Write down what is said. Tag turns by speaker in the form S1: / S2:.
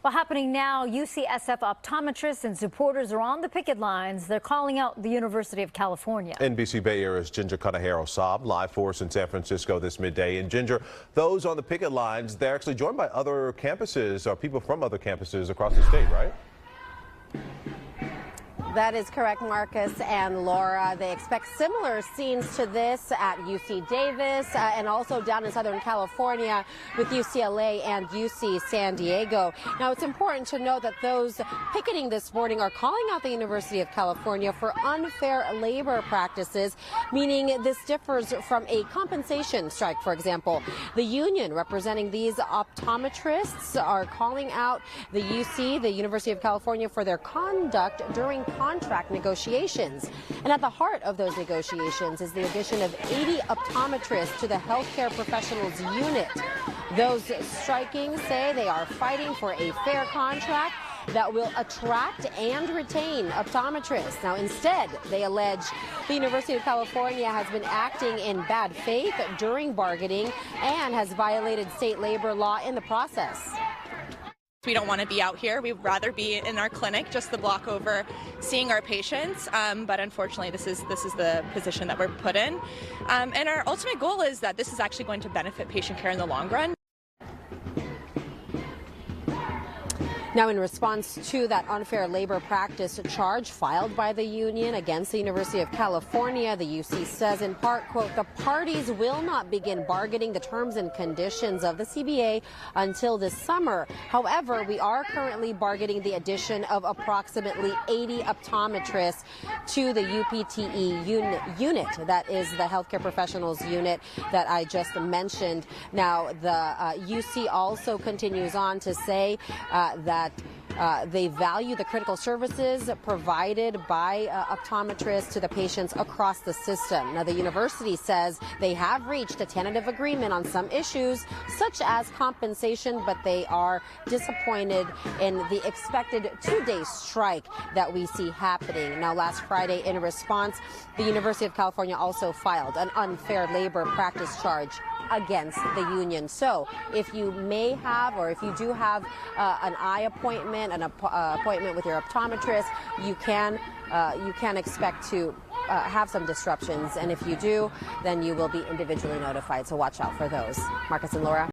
S1: Well, happening now, UCSF optometrists and supporters are on the picket lines. They're calling out the University of California.
S2: NBC Bay Area's Ginger Conejero Saab live for us in San Francisco this midday. And Ginger, those on the picket lines, they're actually joined by other campuses or people from other campuses across the state, right?
S3: That is correct, Marcus and Laura. They expect similar scenes to this at UC Davis and also down in Southern California with UCLA and UC San Diego. Now, it's important to note that those picketing this morning are calling out the University of California for unfair labor practices, meaning this differs from a compensation strike, for example. The union representing these optometrists are calling out the UC, the University of California, for their conduct during contract negotiations. And at the heart of those negotiations is the addition of 80 optometrists to the healthcare professionals unit. Those striking say they are fighting for a fair contract that will attract and retain optometrists. Now, instead, they allege the University of California has been acting in bad faith during bargaining and has violated state labor law in the process.
S4: We don't want to be out here. We'd rather be in our clinic just the block over seeing our patients. But unfortunately, this is the position that we're put in. And our ultimate goal is that this is actually going to benefit patient care in the long run.
S3: Now, in response to that unfair labor practice charge filed by the union against the University of California, the UC says in part, quote, the parties will not begin bargaining the terms and conditions of the CBA until this summer. However, we are currently bargaining the addition of approximately 80 optometrists to the UPTE unit. That is the healthcare professionals unit that I just mentioned. Now, the UC also continues on to say that they value the critical services provided by optometrists to the patients across the system. Now, the university says they have reached a tentative agreement on some issues, such as compensation, but they are disappointed in the expected two-day strike that we see happening. Now, last Friday, in response, the University of California also filed an unfair labor practice charge against the union. So if you may have, or if you do have an eye appointment, an appointment with your optometrist, you can expect to have some disruptions. And if you do, then you will be individually notified. So watch out for those. Marcus and Laura.